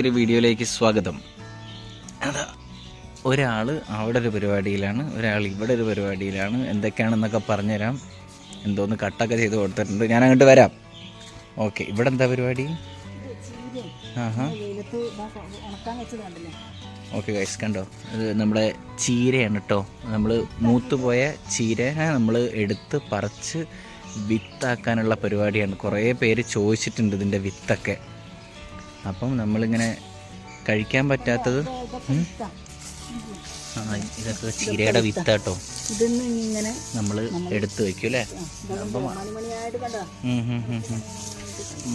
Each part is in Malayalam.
പുതിയൊരു വീഡിയോയിലേക്ക് സ്വാഗതം. അതാ ഒരാൾ അവിടെ ഒരു പരിപാടിയിലാണ്, ഒരാൾ ഇവിടെ ഒരു പരിപാടിയിലാണ്. എന്തൊക്കെയാണെന്നൊക്കെ പറഞ്ഞുതരാം. എന്തോന്ന് കട്ടൊക്കെ ചെയ്ത് കൊടുത്തിട്ടുണ്ട്. ഞാൻ അങ്ങോട്ട് വരാം. ഓക്കെ, ഇവിടെ എന്താ പരിപാടി? ഓക്കെ ഗൈസ്, കണ്ടോ, ഇത് നമ്മുടെ ചീരയാണ് കേട്ടോ. നമ്മൾ മൂത്തുപോയ ചീര നമ്മൾ എടുത്ത് പറിച്ച് വിത്താക്കാനുള്ള പരിപാടിയാണ്. കുറേ പേര് ചോദിച്ചിട്ടുണ്ട് ഇതിൻ്റെ വിത്തൊക്കെ. അപ്പം നമ്മളിങ്ങനെ കഴിക്കാൻ പറ്റാത്തത് ഇതൊക്കെ ചീരയുടെ വിത്താട്ടോ. നമ്മൾ എടുത്ത് വയ്ക്കും അല്ലേ?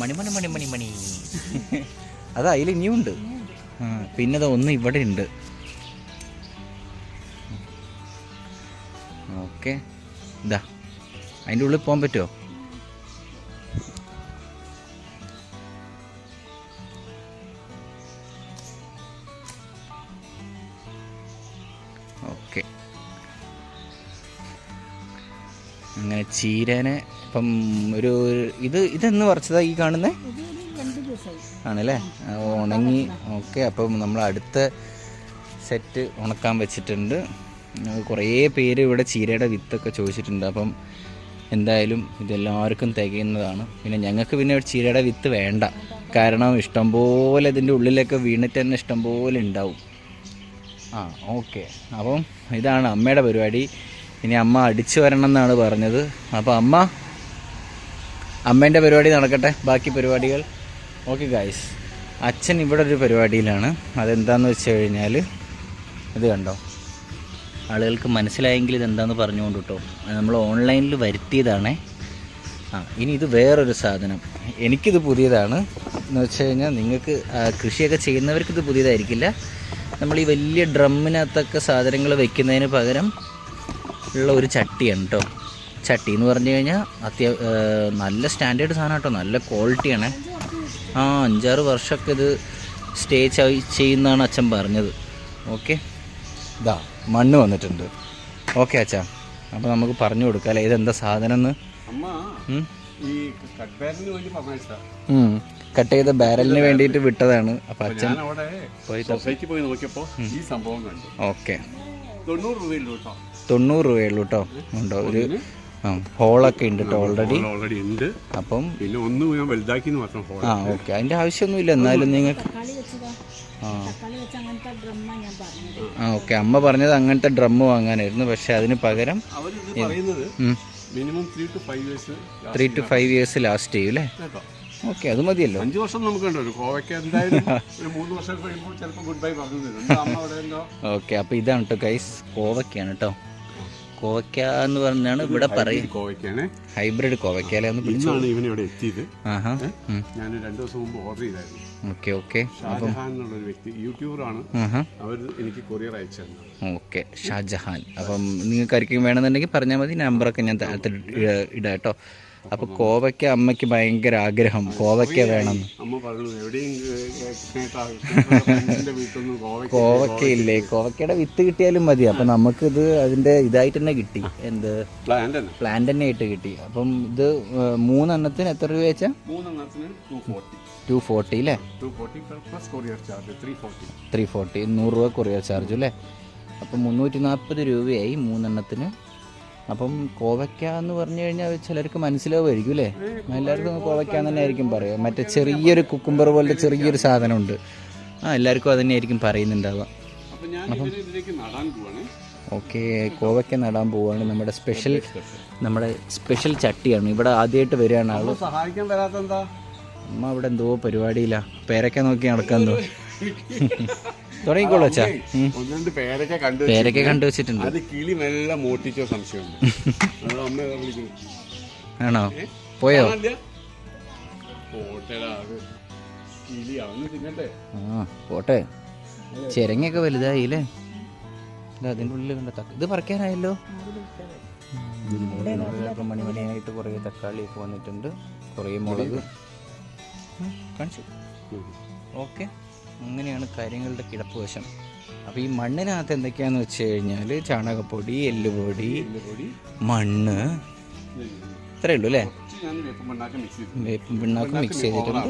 മണിമണി മണി മണി മണി അത് അതിൽ ഇനിയുണ്ട്. പിന്നെ അത് ഒന്ന് ഇവിടെ ഉണ്ട്. ഓക്കെ, ഇതാ അതിൻ്റെ ഉള്ളിൽ പോകാൻ പറ്റുമോ? ഓക്കെ, അങ്ങനെ ചീരനെ ഇപ്പം ഇതെന്ന് പറിച്ചതാ ഈ കാണുന്നേ ആണല്ലേ? ഉണങ്ങി. ഓക്കെ, അപ്പം നമ്മൾ അടുത്ത സെറ്റ് ഉണക്കാൻ വെച്ചിട്ടുണ്ട്. കുറേ പേര് ഇവിടെ ചീരയുടെ വിത്തൊക്കെ ചോദിച്ചിട്ടുണ്ട്. അപ്പം എന്തായാലും ഇതെല്ലാവർക്കും തികയുന്നതാണ്. പിന്നെ ഞങ്ങൾക്ക് പിന്നെ ചീരയുടെ വിത്ത് വേണ്ട, കാരണം ഇഷ്ടംപോലെ ഇതിൻ്റെ ഉള്ളിലൊക്കെ വീണിട്ട് തന്നെ ഇഷ്ടംപോലെ ഉണ്ടാവും. ഓക്കെ, അപ്പം ഇതാണ് അമ്മയുടെ പരിപാടി. ഇനി അമ്മ അടിച്ചു വരണം എന്നാണ് പറഞ്ഞത്. അപ്പോൾ അമ്മേൻ്റെ പരിപാടി നടക്കട്ടെ, ബാക്കി പരിപാടികൾ. ഓക്കെ ഗായ്സ്, അച്ഛൻ ഇവിടെ ഒരു പരിപാടിയിലാണ്. അതെന്താണെന്ന് വെച്ച് കഴിഞ്ഞാൽ ഇത് കണ്ടോ, ആളുകൾക്ക് മനസ്സിലായെങ്കിൽ ഇതെന്താണെന്ന് പറഞ്ഞുകൊണ്ട് കേട്ടോ. നമ്മൾ ഓൺലൈനിൽ വരുത്തിയതാണേ. ഇനി ഇത് വേറൊരു സാധനം, എനിക്കിത് പുതിയതാണ്. എന്ന് വെച്ച് കഴിഞ്ഞാൽ നിങ്ങൾക്ക് കൃഷിയൊക്കെ ചെയ്യുന്നവർക്കിത് പുതിയതായിരിക്കില്ല. നമ്മൾ ഈ വലിയ ഡ്രമ്മിനകത്തൊക്കെ സാധനങ്ങൾ വെക്കുന്നതിന് പകരം ഉള്ള ഒരു ചട്ടിയാണ് കേട്ടോ. ചട്ടി എന്ന് പറഞ്ഞു കഴിഞ്ഞാൽ നല്ല സ്റ്റാൻഡേർഡ് സാധനം കേട്ടോ, നല്ല ക്വാളിറ്റിയാണ്. 5-6 വർഷമൊക്കെ ഇത് സ്റ്റേ ചെയ്യുന്നതാണ് അച്ഛൻ പറഞ്ഞത്. ഓക്കെ, ഇതാ മണ്ണ് വന്നിട്ടുണ്ട്. ഓക്കെ അച്ഛാ, അപ്പോൾ നമുക്ക് പറഞ്ഞു കൊടുക്കാം അല്ലേ ഇതെന്താ സാധനം എന്ന്. കട്ട് ചെയ്ത ബാരലിന് വേണ്ടിയിട്ട് വിട്ടതാണ്. അപ്പം അച്ഛൻ പോയി നോക്കിയപ്പോൾ ഈ സംഭവം കണ്ടു. ഓക്കെ, 90 രൂപയുള്ളൂ കേട്ടോ. ഉണ്ടോ ഒരു ഹോളൊക്കെ ഉണ്ട് കേട്ടോ ഓൾറെഡി ഉണ്ട്. അപ്പം പിന്നെ ഒന്ന് ഞാൻ വലുതാക്കി മാത്രം. ഓക്കെ, അതിൻ്റെ ആവശ്യമൊന്നുമില്ല. എന്നാലും നിങ്ങൾക്ക് ഓക്കെ, അമ്മ പറഞ്ഞത് അങ്ങനത്തെ ഡ്രമ്മ് വാങ്ങാനായിരുന്നു. പക്ഷെ അതിന് പകരം മിനിമം 3 to 5 years ലാസ്റ്റ് ചെയ്യും അല്ലേ? ഓക്കെ, അത് മതിയല്ലോ. 5 വർഷം നമുക്ക് ഉണ്ടോ. കോവയ്ക്ക് എന്തായാലും 3 വർഷം കഴിയുമ്പോൾ ചിലപ്പോൾ ഗുഡ് ബൈ പറഞ്ഞു തരും. ഓക്കെ, അപ്പോൾ ഇതാണ് കേട്ടോ ഗൈസ്, കോവയ്ക്കാണ് കേട്ടോ. കോവയ്ക്ക എന്ന് പറഞ്ഞാണ് ഇവിടെ പറയും. കോവയ്ക്കാണ്, ഹൈബ്രിഡ് കോവയ്ക്കാലെ ഒന്ന് പിടിച്ചാണ് ഇവനെ ഇവിടെ എത്തിയത്. ഞാൻ 2 ദിവസം മുമ്പ് ഓർഡർ ചെയ്തായിരുന്നു. ഓക്കെ, ഷാജഹാൻ എന്നുള്ളൊരു വ്യക്തി, യൂട്യൂബറാണ്. അവർ എനിക്ക് കൊറിയർ അയച്ചു തന്നു. ഓക്കെ, ഷാജഹാൻ. അപ്പം നിങ്ങൾക്ക് ആർക്കും വേണമെന്നുണ്ടെങ്കിൽ പറഞ്ഞാൽ മതി, നമ്പറൊക്കെ ഞാൻ ഇടാം കേട്ടോ. അപ്പോൾ കോവയ്ക്ക അമ്മയ്ക്ക് ഭയങ്കര ആഗ്രഹം, കോവയ്ക്ക വേണം. കോവയ്ക്ക ഇല്ലേ, കോവയ്ക്കയുടെ വിത്ത് കിട്ടിയാലും മതി. അപ്പം നമുക്കിത് അതിൻ്റെ ഇതായിട്ട് തന്നെ കിട്ടി. എന്ത് പ്ലാന്റ് തന്നെ ആയിട്ട് കിട്ടി. അപ്പം ഇത് 3 എണ്ണത്തിന് എത്ര രൂപ വെച്ചാൽ? 240 അല്ലേ? 340 100 രൂപ കൊറിയർ ചാർജ് അല്ലേ? അപ്പം 340 രൂപയായി 3 എണ്ണത്തിന്. അപ്പം കോവയ്ക്ക എന്ന് പറഞ്ഞു കഴിഞ്ഞാൽ ചിലർക്ക് മനസ്സിലാവുമായിരിക്കും അല്ലേ? എല്ലാവർക്കും കോവയ്ക്ക തന്നെ ആയിരിക്കും പറയുക. മറ്റേ ചെറിയൊരു കുക്കുംബർ പോലത്തെ ചെറിയൊരു സാധനമുണ്ട്. എല്ലാവർക്കും അത് തന്നെ ആയിരിക്കും പറയുന്നുണ്ടാവുക. അപ്പം ഓക്കെ, കോവയ്ക്ക നടാൻ പോവുകയാണ്. നമ്മുടെ സ്പെഷ്യൽ ചട്ടിയാണ്. ഇവിടെ ആദ്യമായിട്ട് വരികയാണ് ആള്. സഹായിക്കാൻ വരാത്തെന്താ? അമ്മ ഇവിടെ എന്തോ പരിപാടിയില്ല, പേരക്ക നോക്കി നടക്കാൻ തുടങ്ങിക്കോളൂ അച്ഛാ. പേരക്ക കണ്ടു വെച്ചിട്ടുണ്ട്. അത് കിളി മെല്ലെ മോട്ടിച്ചോ സംശയമുണ്ട്. ആണോ? പോയോ? പോട്ടെ. ചിരങ്ങയൊക്കെ വലുതായില്ലേ? അതിൻ്റെ ഉള്ളിൽ കണ്ട ഇത് പറിക്കാനായല്ലോ. മണിമണിയായിട്ട് കുറേ തക്കാളിയൊക്കെ വന്നിട്ടുണ്ട്, കുറേ മുളക് കാണിച്ചു. ഓക്കെ, അങ്ങനെയാണ് കാര്യങ്ങളുടെ കിടപ്പ് വശം. അപ്പോൾ ഈ മണ്ണിനകത്ത് എന്തൊക്കെയാണെന്ന് വെച്ച് കഴിഞ്ഞാൽ ചാണകപ്പൊടി, എല്ലുപൊടി, മണ്ണ്, ഇത്രയേ ഉള്ളൂ അല്ലേ? ഞാൻ വേപ്പും പിണ്ണാക്ക് മിക്സ് ചെയ്തു. വേപ്പും പിണ്ണാക്ക് മിക്സ് ചെയ്തിട്ടുണ്ട്.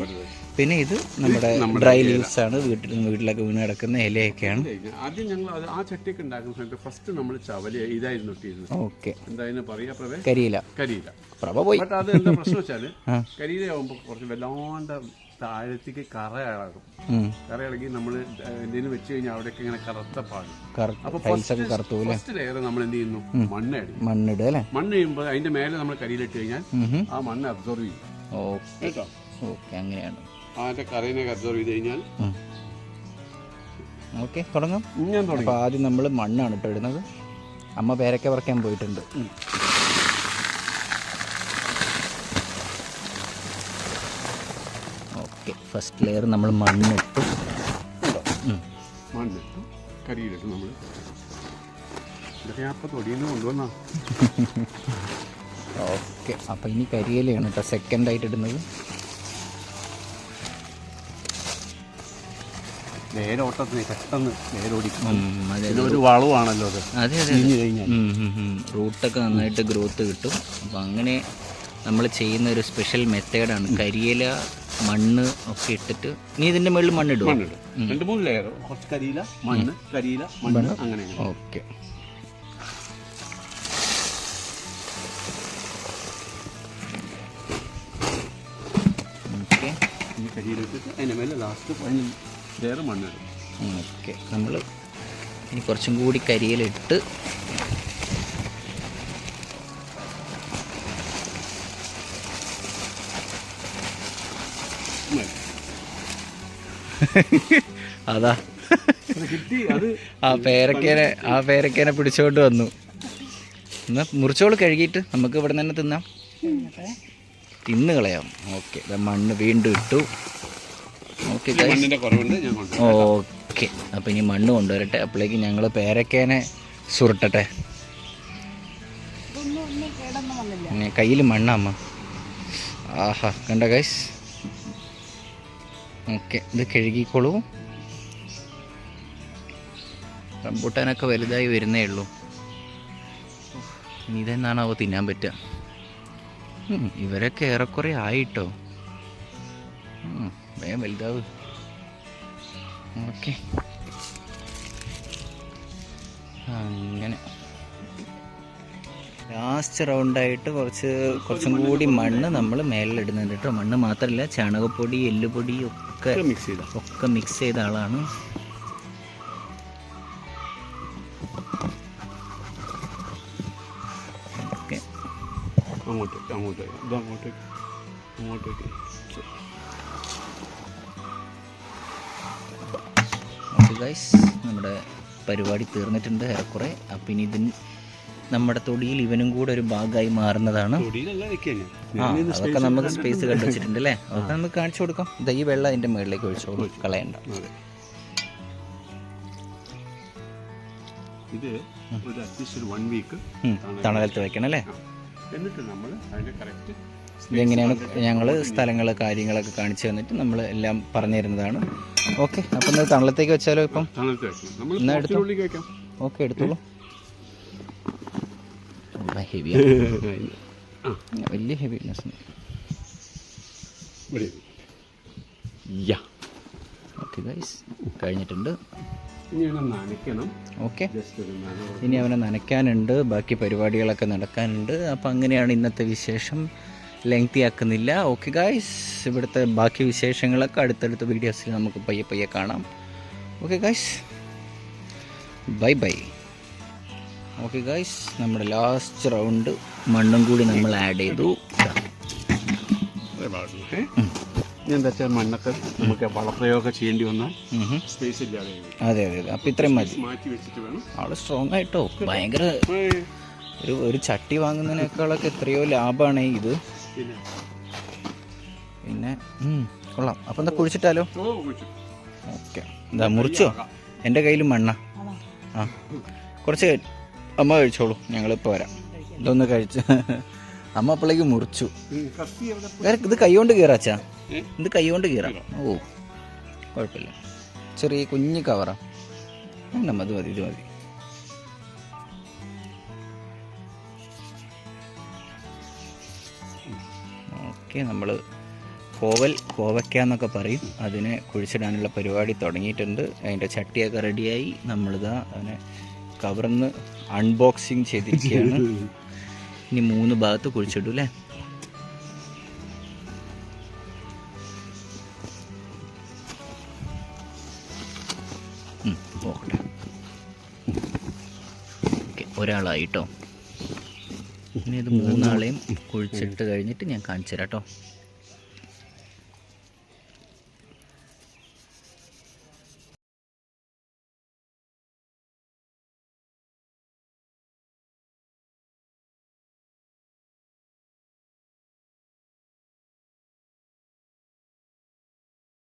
പിന്നെ ഇത് നമ്മുടെ ഡ്രൈ ലീവ്സ് ആണ്, വീട്ടിലൊക്കെ വീണ് കിടക്കുന്ന ഇലയൊക്കെയാണ്. ആദ്യം ഞങ്ങൾ ആ ചട്ടിയൊക്കെ ഉണ്ടാക്കുന്ന സമയത്ത് ഫസ്റ്റ് നമ്മൾ ചവല ഇതായിരുന്നു ഇട്ടിരുന്നത്. ഓക്കെ, എന്തായാലും പറയാ പ്രവേ, കരിയില. പ്രഭ പോയി. ബട്ട് അത് എന്താ പ്രശ്നം വെച്ചാല് കരിയിലാവുമ്പോൾ കുറച്ച് വല്ലാണ്ട് താഴത്തേക്ക് കറ ഇളകും. കറ ഇളകി നമ്മൾ എന്തെങ്കിലും വെച്ച് കഴിഞ്ഞാൽ അവിടെയൊക്കെ ഇങ്ങനെ കറുത്ത പാടും. അപ്പൊ ഫസ്റ്റ് ലെയർ നമ്മൾ എന്ത് ചെയ്യുന്നു, മണ്ണിടും. മണ്ണ് ചെയ്യുമ്പോൾ അതിന്റെ മേലെ നമ്മൾ കരിയിലിട്ട് കഴിഞ്ഞാൽ ആ മണ്ണ് അബ്സോർവ് ചെയ്യും. കേട്ടോ, അങ്ങനെയാണ്. അതിന്റെ കറയിനെ അബ്സോർവ് ചെയ്ത് കഴിഞ്ഞാൽ ഓക്കെ തുടങ്ങാം. അപ്പോൾ ആദ്യം നമ്മൾ മണ്ണാണ് ഇട്ട് ഇടുന്നത്. അമ്മ പേരക്ക പറിക്കാൻ പോയിട്ടുണ്ട്. ഓക്കെ, ഫസ്റ്റ് ലെയർ നമ്മൾ മണ്ണിട്ടു. കരിയിലിട്ട് നമ്മൾ ഇതൊക്കെ തൊടിയെന്ന് കൊണ്ടുവന്നാ. ഓക്കെ, അപ്പം ഇനി കരിയിലയാണ് കേട്ടോ സെക്കൻഡായിട്ട് ഇടുന്നത്. നേരോട്ടത്തിന് പെട്ടെന്ന് നേരോടിക്കും. ഒരു വളവാണല്ലോ അത്. അതെ അതെ, റൂട്ടൊക്കെ നന്നായിട്ട് ഗ്രോത്ത് കിട്ടും. അപ്പം അങ്ങനെ നമ്മൾ ചെയ്യുന്ന ഒരു സ്പെഷ്യൽ മെത്തേഡാണ്. കരിയില, മണ്ണ് ഒക്കെ ഇട്ടിട്ട് ഇനി ഇതിൻ്റെ മുകളിൽ മണ്ണിടും. 2-3 ലെയർ, കുറച്ച് കരിയില, മണ്ണ്, കരിയില, മണ്ണ്, അങ്ങനെ. ഓക്കെ, ഓക്കെ, ഈ കരിയില ഇട്ടിട്ട് അതിൻ്റെ മേലെ ലാസ്റ്റ് ലെയർ മണ്ണിടും. ഓക്കെ, നമ്മൾ ഇനി കുറച്ചും കൂടി കരിയിലിട്ട് അതാ ആ പേരക്കേനെ പിടിച്ചോണ്ട് വന്നു. എന്നാ മുറിച്ചോള് കഴുകിയിട്ട് നമുക്ക് ഇവിടെ തന്നെ തിന്നാം, തിന്ന് കളയാം. ഓക്കെ, മണ്ണ് വീണ്ടും ഇട്ടു. ഓക്കെ ഓക്കെ, അപ്പം ഇനി മണ്ണ് കൊണ്ടുവരട്ടെ. അപ്പോഴേക്ക് ഞങ്ങൾ പേരക്കേനെ സുരുട്ടട്ടെ. കയ്യിൽ മണ്ണാമ്മ. ആഹാ, കണ്ട ഗൈസ്. ഓക്കെ, ഇത് കഴുകിക്കോളൂ. റംബൂട്ടാനൊക്കെ വലുതായി വരുന്നേ ഉള്ളൂ. ഇനി ഇതെന്നാണാവോ തിന്നാൻ പറ്റുക. ഇവരൊക്കെ ഏറെക്കുറെ ആയിട്ടോ. വേഗം വലുതാവ്. ഓക്കെ, അങ്ങനെ ലാസ്റ്റ് റൗണ്ടായിട്ട് കുറച്ചും കൂടി മണ്ണ് നമ്മൾ മേലിടുന്നുണ്ട് കേട്ടോ. മണ്ണ് മാത്രമല്ല, ചാണകപ്പൊടി, എല്ലുപൊടി ഒക്കെ മിക്സ് ചെയ്ത ആളാണ്. ഓക്കെ, ഓക്കെ ഗൈസ്, നമ്മുടെ പരിപാടി തീർന്നിട്ടുണ്ട് ഏറെക്കുറെ. അപ്പം ഇനി നമ്മുടെ തൊടിയിൽ ഇവനും കൂടെ ഒരു ഭാഗമായി മാറുന്നതാണ്. അതൊക്കെ നമുക്ക് സ്പേസ് കണ്ടുവച്ചിട്ടുണ്ട് അല്ലേ, അതൊക്കെ നമുക്ക് കാണിച്ചു കൊടുക്കാം. ഈ വെള്ളം അതിൻ്റെ മുകളിലേക്ക് ഒഴിച്ചോളൂ, കളയണ്ട. ഇത് ഒരു അറ്റ്ലീസ്റ്റ് ഒരു 1 വീക്ക് തണലത്ത് വെക്കണം അല്ലേ. എന്നിട്ട് നമ്മൾ അതിന്റെ കറക്റ്റ് ഇതെങ്ങനെയാണ് ഞങ്ങൾ സ്ഥലങ്ങൾ കാര്യങ്ങളൊക്കെ കാണിച്ചു തന്നിട്ട് നമ്മൾ എല്ലാം പറഞ്ഞു തരുന്നതാണ്. ഓക്കെ, അപ്പം തണലത്തേക്ക് വെച്ചാലോ? ഇപ്പം എന്നാ എടുത്തോ. ഓക്കെ, എടുത്തോളൂ. ഹെവിയാണ്, വലിയ ഹെവിനെസ്. ഓക്കെ ഗൈസ്, കഴിഞ്ഞിട്ടുണ്ട്. ഓക്കെ, ഇനി അവനെ നനയ്ക്കാനുണ്ട്, ബാക്കി പരിപാടികളൊക്കെ നടക്കാനുണ്ട്. അപ്പം അങ്ങനെയാണ് ഇന്നത്തെ വിശേഷം. ലെങ്തി ആക്കുന്നില്ല. ഓക്കെ ഗൈസ്, ഇവിടുത്തെ ബാക്കി വിശേഷങ്ങളൊക്കെ അടുത്തടുത്ത വീഡിയോസിൽ നമുക്ക് പയ്യെ കാണാം. Okay guys, bye bye. Okay guys, നമ്മുടെ ലാസ്റ്റ് റൗണ്ട് മണ്ണും കൂടി നമ്മൾ ആഡ് ചെയ്തു. എന്താ വെച്ചാൽ മണ്ണൊക്കെ നമുക്ക് വളപ്രയോഗം ചെയ്യേണ്ടി വന്നാൽ സ്പേസ് ഇല്ലാതെ. അതെ അതെ അതെ, അപ്പം ഇത്രയും മതി. മാറ്റി വെച്ചിട്ട് വേണം. ആള് സ്ട്രോങ് ആയിട്ടോ. ഭയങ്കര ഒരു ചട്ടി വാങ്ങുന്നതിനേക്കാളൊക്കെ എത്രയോ ലാഭമാണ് ഇത്. പിന്നെ കൊള്ളാം. അപ്പം എന്താ കുഴിച്ചിട്ടാലോ? ഓക്കെ, എന്താ മുറിച്ചോ? എൻ്റെ കയ്യിൽ മണ്ണ. ആ, കുറച്ച് അമ്മ കഴിച്ചോളൂ, ഞങ്ങളിപ്പോൾ വരാം. ഇതൊന്ന് കഴിച്ച് അമ്മ അപ്പോഴേക്ക് മുറിച്ചു. ഇത് കൈകൊണ്ട് കീറാച്ചാ, ഇത് കൈകൊണ്ട് കീറാം. ഓ കുഴപ്പമില്ല, ചെറിയ കുഞ്ഞ് കവറാ. അത് മതി, ഇത് മതി. ഓക്കെ, നമ്മൾ കോവയ്ക്ക എന്നൊക്കെ പറയും, അതിനെ കുഴിച്ചിടാനുള്ള പരിപാടി തുടങ്ങിയിട്ടുണ്ട്. അതിൻ്റെ ചട്ടിയൊക്കെ റെഡിയായി. നമ്മളിതാ അതിനെ കവർന്ന് അൺബോക്സിങ് ചെയ്തിരിക്കുകയാണ്. ഇനി 3 ഭാഗത്ത് കുഴിച്ചിടും അല്ലേ? ഓക്കെ, ഒരാളായിട്ടോ. ഇനി ഇത് 3 ആളെയും കുഴിച്ചിട്ട് കഴിഞ്ഞിട്ട് ഞാൻ കാണിച്ചു തരാം കേട്ടോ.